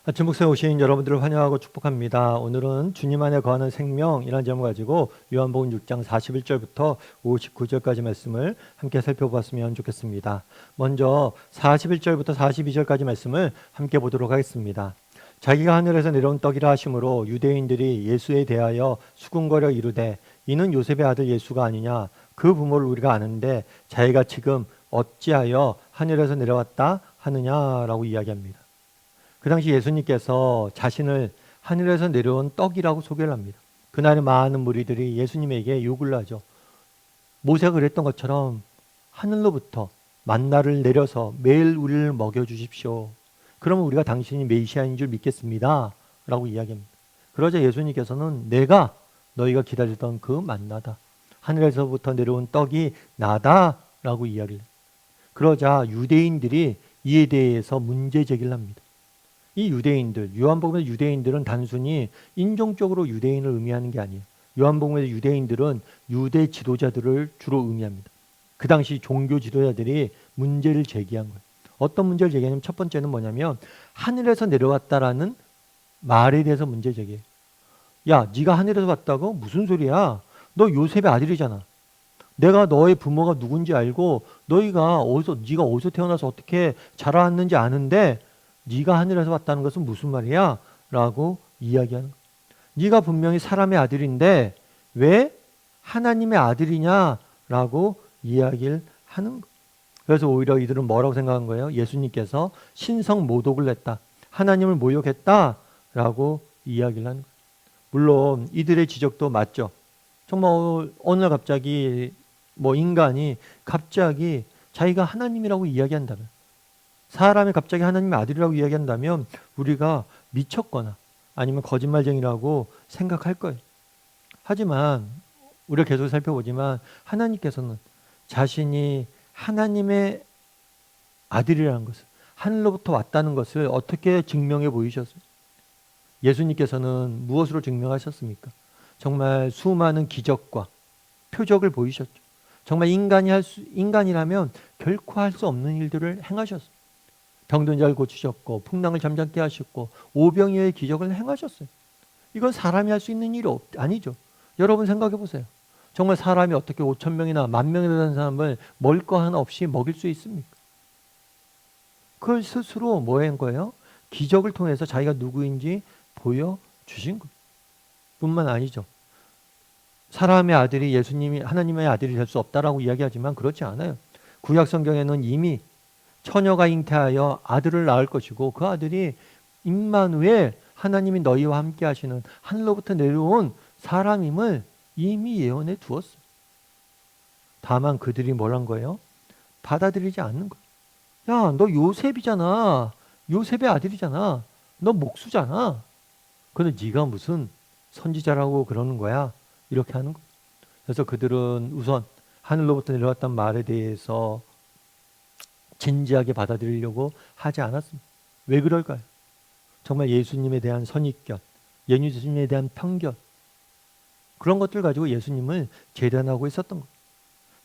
아침 목사에 오신 여러분들을 환영하고 축복합니다. 오늘은 주님 안에 거하는 생명이라는 제목을 가지고 요한복음 6장 41절부터 59절까지 말씀을 함께 살펴보았으면 좋겠습니다. 먼저 41절부터 42절까지 말씀을 함께 보도록 하겠습니다. 자기가 하늘에서 내려온 떡이라 하심으로 유대인들이 예수에 대하여 수군거려 이르되 이는 요셉의 아들 예수가 아니냐, 그 부모를 우리가 아는데 자기가 지금 어찌하여 하늘에서 내려왔다 하느냐라고 이야기합니다. 그 당시 예수님께서 자신을 하늘에서 내려온 떡이라고 소개를 합니다. 그날에 많은 무리들이 예수님에게 요구를 하죠. 모세가 그랬던 것처럼 하늘로부터 만나를 내려서 매일 우리를 먹여주십시오. 그러면 우리가 당신이 메시아인 줄 믿겠습니다 라고 이야기합니다. 그러자 예수님께서는 내가 너희가 기다리던 그 만나다, 하늘에서부터 내려온 떡이 나다 라고 이야기를 해요. 그러자 유대인들이 이에 대해서 문제 제기를 합니다. 이 유대인들, 요한복음의 유대인들은 단순히 인종적으로 유대인을 의미하는 게 아니에요. 요한복음의 유대인들은 유대 지도자들을 주로 의미합니다. 그 당시 종교 지도자들이 문제를 제기한 거예요. 어떤 문제를 제기하냐면 첫 번째는 뭐냐면 하늘에서 내려왔다라는 말에 대해서 문제 제기해요. 야, 네가 하늘에서 왔다고? 무슨 소리야? 너 요셉의 아들이잖아. 내가 너의 부모가 누군지 알고 네가 어디서 태어나서 어떻게 자라왔는지 아는데 네가 하늘에서 왔다는 것은 무슨 말이야? 라고 이야기하는 거예요. 네가 분명히 사람의 아들인데 왜 하나님의 아들이냐? 라고 이야기를 하는 거예요. 그래서 오히려 이들은 뭐라고 생각한 거예요? 예수님께서 신성 모독을 했다, 하나님을 모욕했다 라고 이야기를 하는 거예요. 물론 이들의 지적도 맞죠. 정말 어느 날 갑자기 인간이 갑자기 자기가 하나님이라고 이야기한다면, 사람이 갑자기 하나님의 아들이라고 이야기한다면 우리가 미쳤거나 아니면 거짓말쟁이라고 생각할 거예요. 하지만 우리가 계속 살펴보지만 하나님께서는 자신이 하나님의 아들이라는 것을, 하늘로부터 왔다는 것을 어떻게 증명해 보이셨어요? 예수님께서는 무엇으로 증명하셨습니까? 정말 수많은 기적과 표적을 보이셨죠. 정말 인간이라면 결코 할 수 없는 일들을 행하셨어요. 병든 자를 고치셨고 풍랑을 잠잠케 하셨고 오병이어의 기적을 행하셨어요. 이건 사람이 할 수 있는 일이 아니죠. 여러분 생각해 보세요. 정말 사람이 어떻게 5,000명이나 10,000명이나 되는 사람을 먹을 거 하나 없이 먹일 수 있습니까? 그걸 스스로 뭐 한 거예요? 기적을 통해서 자기가 누구인지 보여주신 것 뿐만 아니죠. 사람의 아들이 예수님이 하나님의 아들이 될 수 없다라고 이야기하지만 그렇지 않아요. 구약 성경에는 이미 처녀가 잉태하여 아들을 낳을 것이고 그 아들이 임마누엘, 하나님이 너희와 함께 하시는 하늘로부터 내려온 사람임을 이미 예언해 두었어요. 다만 그들이 뭘 한 거예요? 받아들이지 않는 거예요. 야, 너 요셉이잖아. 요셉의 아들이잖아. 너 목수잖아. 근데 네가 무슨 선지자라고 그러는 거야? 이렇게 하는 거예요. 그래서 그들은 우선 하늘로부터 내려왔단 말에 대해서 진지하게 받아들이려고 하지 않았습니다. 왜 그럴까요? 정말 예수님에 대한 선입견, 예수님에 대한 편견, 그런 것들 가지고 예수님을 재단하고 있었던 거예요.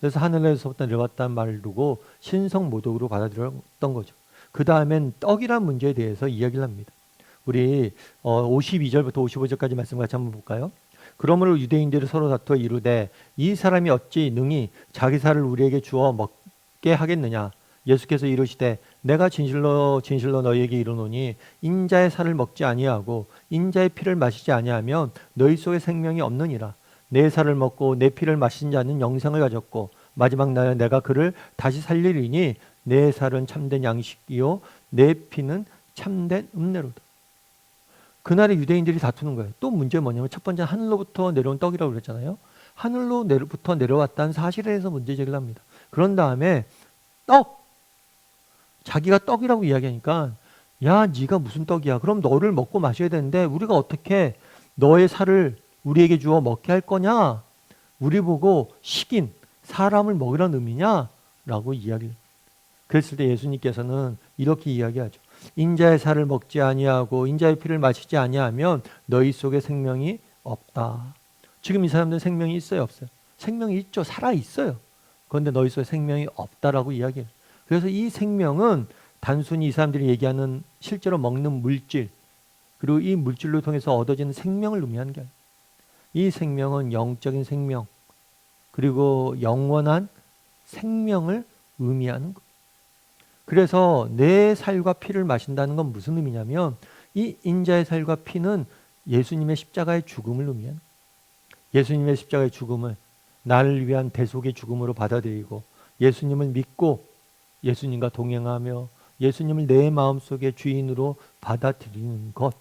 그래서 하늘에서부터 내려왔다는 말을 두고 신성모독으로 받아들였던 거죠. 그 다음엔 떡이란 문제에 대해서 이야기를 합니다. 우리 52절부터 55절까지 말씀 같이 한번 볼까요? 그러므로 유대인들이 서로 다투어 이르되 이 사람이 어찌 능히 자기 살을 우리에게 주어 먹게 하겠느냐? 예수께서 이르시되 내가 진실로 진실로 너희에게 이르노니 인자의 살을 먹지 아니하고 인자의 피를 마시지 아니하면 너희 속에 생명이 없느니라. 내 살을 먹고 내 피를 마신 자는 영생을 가졌고 마지막 날에 내가 그를 다시 살리리니 내 살은 참된 양식이요 내 피는 참된 음료로다. 그날에 유대인들이 다투는 거예요. 또 문제는 뭐냐면 첫 번째 하늘로부터 내려온 떡이라고 그랬잖아요. 하늘로부터 내려왔다는 사실에 대해서 문제 제기를 합니다. 그런 다음에 자기가 떡이라고 이야기하니까 야, 네가 무슨 떡이야? 그럼 너를 먹고 마셔야 되는데 우리가 어떻게 너의 살을 우리에게 주어 먹게 할 거냐? 우리 보고 식인 사람을 먹이라는 의미냐? 라고 이야기를. 그랬을 때 예수님께서는 이렇게 이야기하죠. 인자의 살을 먹지 아니하고 인자의 피를 마시지 아니하면 너희 속에 생명이 없다. 지금 이 사람들은 생명이 있어요, 없어요? 생명이 있죠. 살아 있어요. 그런데 너희 속에 생명이 없다라고 이야기해요. 그래서 이 생명은 단순히 이 사람들이 얘기하는 실제로 먹는 물질, 그리고 이 물질로 통해서 얻어지는 생명을 의미하는 게 아니에요. 이 생명은 영적인 생명, 그리고 영원한 생명을 의미하는 것. 그래서 내 살과 피를 마신다는 건 무슨 의미냐면 이 인자의 살과 피는 예수님의 십자가의 죽음을 의미하는 거예요. 예수님의 십자가의 죽음을 나를 위한 대속의 죽음으로 받아들이고 예수님을 믿고 예수님과 동행하며 예수님을 내 마음속의 주인으로 받아들이는 것,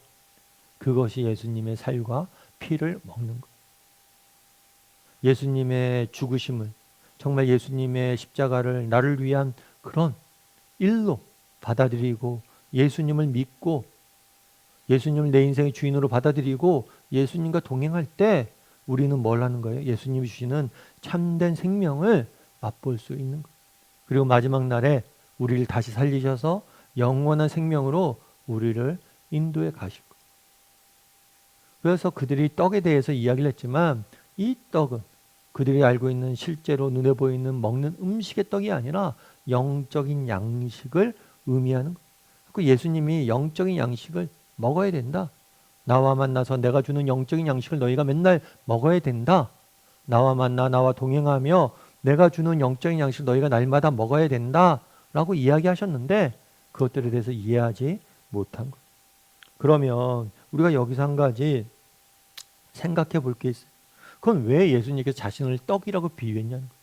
그것이 예수님의 살과 피를 먹는 것. 예수님의 죽으심을, 정말 예수님의 십자가를 나를 위한 그런 일로 받아들이고 예수님을 믿고 예수님을 내 인생의 주인으로 받아들이고 예수님과 동행할 때 우리는 뭘 하는 거예요? 예수님이 주시는 참된 생명을 맛볼 수 있는 거예요. 그리고 마지막 날에 우리를 다시 살리셔서 영원한 생명으로 우리를 인도해 가실 거예요. 그래서 그들이 떡에 대해서 이야기를 했지만 이 떡은 그들이 알고 있는 실제로 눈에 보이는 먹는 음식의 떡이 아니라 영적인 양식을 의미하는 거예요. 그 예수님이 영적인 양식을 먹어야 된다. 나와 만나서 내가 주는 영적인 양식을 너희가 맨날 먹어야 된다. 나와 만나 나와 동행하며 내가 주는 영적인 양식을 너희가 날마다 먹어야 된다. 라고 이야기하셨는데 그것들에 대해서 이해하지 못한 거예요. 그러면 우리가 여기서 한 가지 생각해 볼 게 있어요. 그건 왜 예수님께서 자신을 떡이라고 비유했냐는 거예요.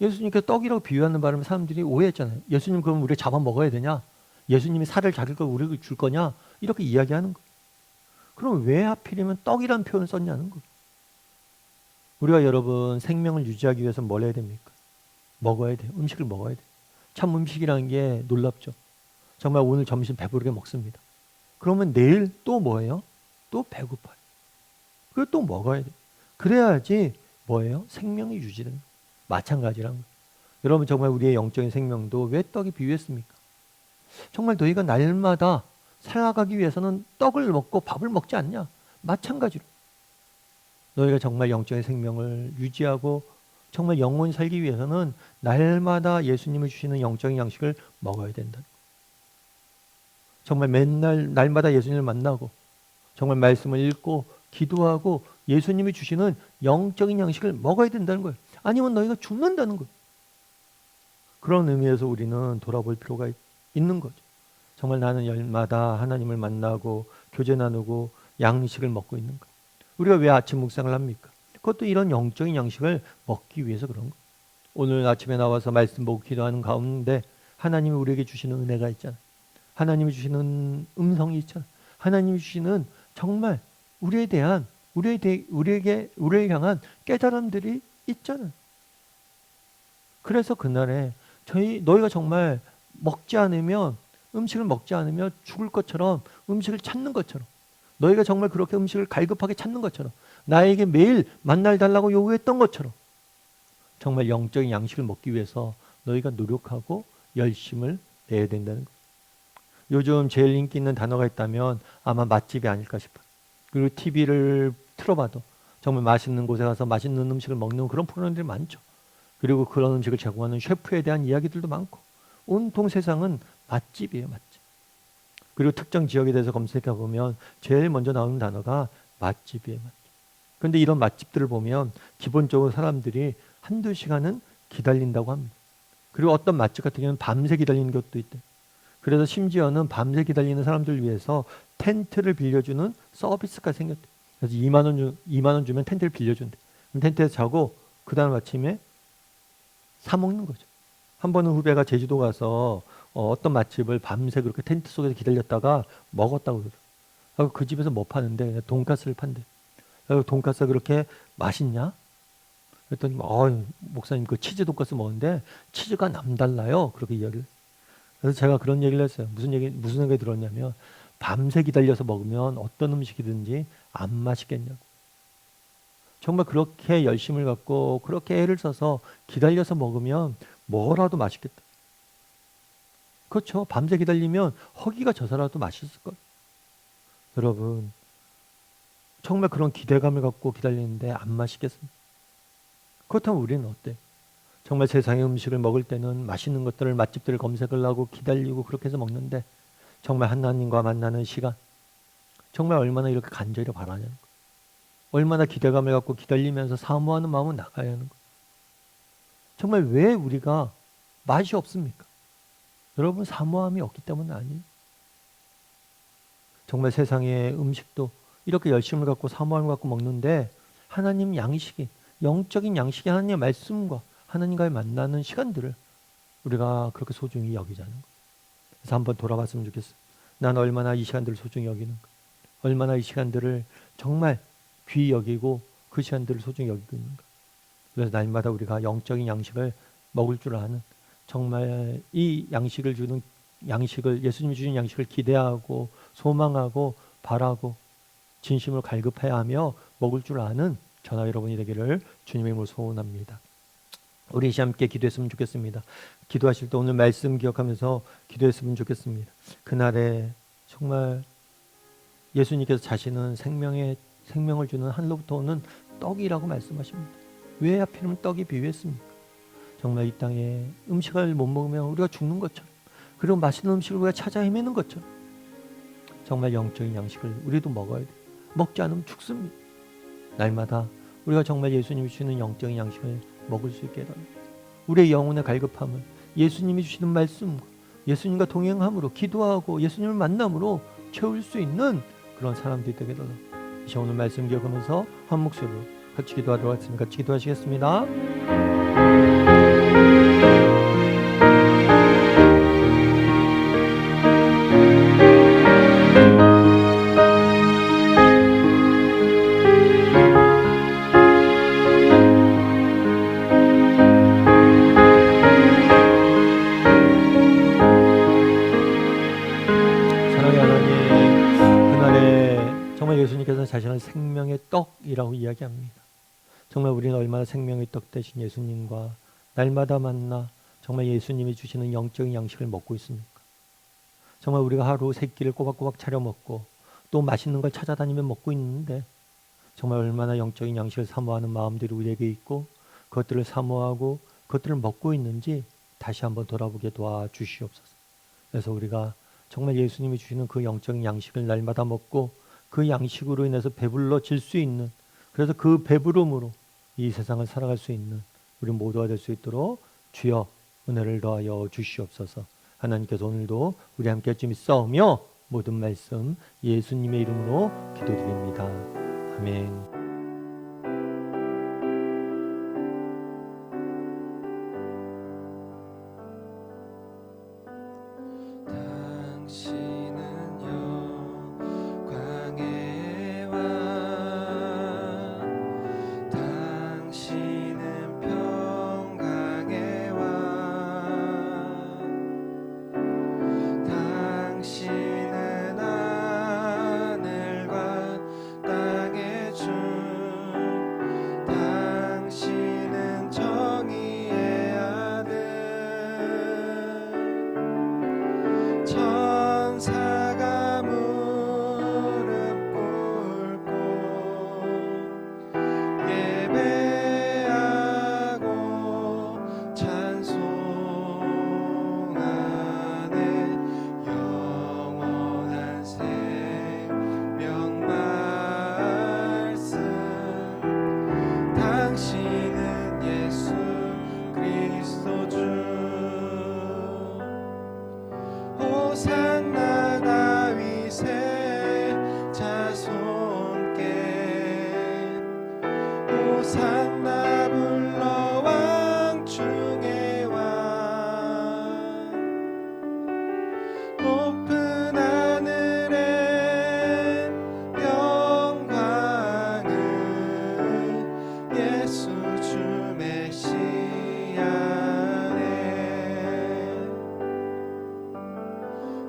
예수님께서 떡이라고 비유하는 바람에 사람들이 오해했잖아요. 예수님 그럼 우리가 잡아 먹어야 되냐? 예수님이 살을 자길 걸 우리에게 줄 거냐? 이렇게 이야기하는 거예요. 그럼 왜 하필이면 떡이라는 표현을 썼냐는 거예요. 우리가 여러분 생명을 유지하기 위해서 뭘 해야 됩니까? 먹어야 돼요. 음식을 먹어야 돼요. 참 음식이라는 게 놀랍죠. 정말 오늘 점심 배부르게 먹습니다. 그러면 내일 또 뭐예요? 또 배고파요. 그리고 또 먹어야 돼요. 그래야지 뭐예요? 생명이 유지되는 거예요. 마찬가지란 거예요. 여러분 정말 우리의 영적인 생명도 왜 떡이 비유했습니까? 정말 너희가 날마다 살아가기 위해서는 떡을 먹고 밥을 먹지 않냐? 마찬가지로 너희가 정말 영적인 생명을 유지하고 정말 영원히 살기 위해서는 날마다 예수님이 주시는 영적인 양식을 먹어야 된다. 정말 맨날 날마다 예수님을 만나고 정말 말씀을 읽고 기도하고 예수님이 주시는 영적인 양식을 먹어야 된다는 거예요. 아니면 너희가 죽는다는 거예요. 그런 의미에서 우리는 돌아볼 필요가 있는 거죠. 정말 나는 날마다 하나님을 만나고 교제 나누고 양식을 먹고 있는 거예요. 우리가 왜 아침 묵상을 합니까? 그것도 이런 영적인 양식을 먹기 위해서 그런 거예요. 오늘 아침에 나와서 말씀 보고 기도하는 가운데 하나님이 우리에게 주시는 은혜가 있잖아요. 하나님이 주시는 음성이 있잖아요. 하나님이 주시는 정말 우리를 향한 깨달음들이 있잖아요. 그래서 그날에 너희가 정말 음식을 먹지 않으면 죽을 것처럼 음식을 찾는 것처럼 너희가 정말 그렇게 음식을 갈급하게 찾는 것처럼 나에게 매일 만날 달라고 요구했던 것처럼 정말 영적인 양식을 먹기 위해서 너희가 노력하고 열심을 내야 된다는 거예요. 요즘 제일 인기 있는 단어가 있다면 아마 맛집이 아닐까 싶어요. 그리고 TV를 틀어봐도 정말 맛있는 곳에 가서 맛있는 음식을 먹는 그런 프로그램들이 많죠. 그리고 그런 음식을 제공하는 셰프에 대한 이야기들도 많고 온통 세상은 맛집이에요. 맛집. 그리고 특정 지역에 대해서 검색해 보면 제일 먼저 나오는 단어가 맛집이에요. 맛집. 그런데 이런 맛집들을 보면 기본적으로 사람들이 한두 시간은 기다린다고 합니다. 그리고 어떤 맛집 같은 경우는 밤새 기다리는 것도 있대요. 그래서 심지어는 밤새 기다리는 사람들을 위해서 텐트를 빌려주는 서비스가 생겼대요. 그래서 2만 원 주면 텐트를 빌려준대. 그럼 텐트에서 자고 그 다음 아침에 사 먹는 거죠. 한 번은 후배가 제주도 가서 어떤 맛집을 밤새 그렇게 텐트 속에서 기다렸다가 먹었다고 그러더라고요. 그 집에서 뭐 파는데 돈가스를 판대. 돈가스가 그렇게 맛있냐? 그랬더니 목사님 그 치즈 돈가스 먹었는데 치즈가 남달라요. 그렇게 이야기를. 그래서 제가 그런 얘기를 했어요. 무슨 생각이 들었냐면 밤새 기다려서 먹으면 어떤 음식이든지 안 맛있겠냐고. 정말 그렇게 열심을 갖고 그렇게 애를 써서 기다려서 먹으면 뭐라도 맛있겠다. 그렇죠. 밤새 기다리면 허기가 져서라도 맛있을 거예요. 여러분 정말 그런 기대감을 갖고 기다리는데 안 맛있겠습니까? 그렇다면 우리는 어때? 정말 세상의 음식을 먹을 때는 맛있는 것들을 맛집들을 검색을 하고 기다리고 그렇게 해서 먹는데 정말 하나님과 만나는 시간 정말 얼마나 이렇게 간절히 바라냐는 거예요. 얼마나 기대감을 갖고 기다리면서 사모하는 마음은 나가야 하는 거예요. 정말 왜 우리가 맛이 없습니까? 여러분, 사모함이 없기 때문은 아니에요. 정말 세상의 음식도 이렇게 열심을 갖고 사모함을 갖고 먹는데 하나님 양식이, 영적인 양식이 하나님의 말씀과 하나님과의 만나는 시간들을 우리가 그렇게 소중히 여기자는 거예요. 그래서 한번 돌아봤으면 좋겠어요. 난 얼마나 이 시간들을 소중히 여기는가, 얼마나 이 시간들을 정말 귀히 여기고 그 시간들을 소중히 여기고 있는가. 그래서 날마다 우리가 영적인 양식을 먹을 줄 아는, 정말 이 양식을 주는, 양식을, 예수님이 주신 양식을 기대하고 소망하고 바라고 진심으로 갈급해야 하며 먹을 줄 아는 저나 여러분이 되기를 주님의 이름으로 소원합니다. 우리 이제 함께 기도했으면 좋겠습니다. 기도하실 때 오늘 말씀 기억하면서 기도했으면 좋겠습니다. 그날에 정말 예수님께서 자신은 생명을 주는 하늘로부터 오는 떡이라고 말씀하십니다. 왜 하필이면 떡이 비유했습니까? 정말 이 땅에 음식을 못 먹으면 우리가 죽는 것처럼, 그리고 맛있는 음식을 우리가 찾아 헤매는 것처럼 정말 영적인 양식을 우리도 먹어야 돼요. 먹지 않으면 죽습니다. 날마다 우리가 정말 예수님이 주시는 영적인 양식을 먹을 수 있게 해달라고. 우리의 영혼의 갈급함을 예수님이 주시는 말씀과 예수님과 동행함으로, 기도하고 예수님을 만남으로 채울 수 있는 그런 사람들이 되게 해달라고. 이제 오늘 말씀 기억하면서 한 목소리로 같이 기도하도록 하겠습니다. 같이 기도하시겠습니다. 사랑의 하나님, 그날에 정말 예수님께서는 자신을 생명의 떡이라고 이야기합니다. 정말 우리는 얼마나 생명의 떡 되신 예수님과 날마다 만나 정말 예수님이 주시는 영적인 양식을 먹고 있습니까? 정말 우리가 하루 세 끼를 꼬박꼬박 차려 먹고 또 맛있는 걸 찾아다니며 먹고 있는데 정말 얼마나 영적인 양식을 사모하는 마음들이 우리에게 있고 그것들을 사모하고 그것들을 먹고 있는지 다시 한번 돌아보게 도와주시옵소서. 그래서 우리가 정말 예수님이 주시는 그 영적인 양식을 날마다 먹고 그 양식으로 인해서 배불러질 수 있는, 그래서 그 배부름으로 이 세상을 살아갈 수 있는 우리 모두가 될 수 있도록 주여 은혜를 더하여 주시옵소서. 하나님께서 오늘도 우리 함께 좀 싸우며 모든 말씀 예수님의 이름으로 기도드립니다. 아멘. 호산나 불러 왕중의 왕 높은 하늘에 영광을 예수 주 메시아네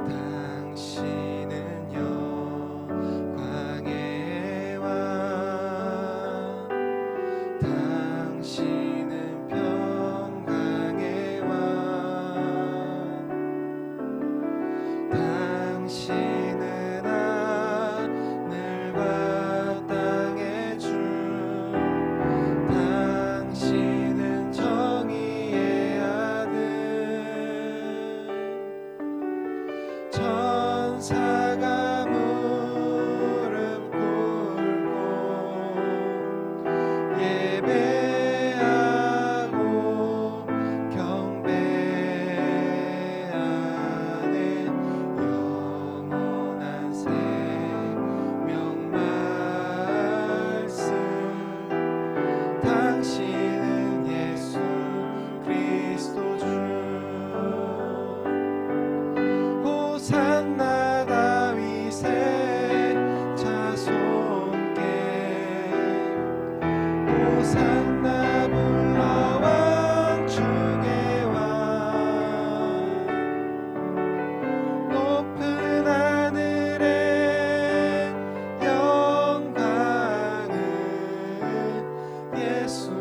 당신은 영광의 왕 산나 불러 왕중의 왕 높은 하늘의 영광을 예수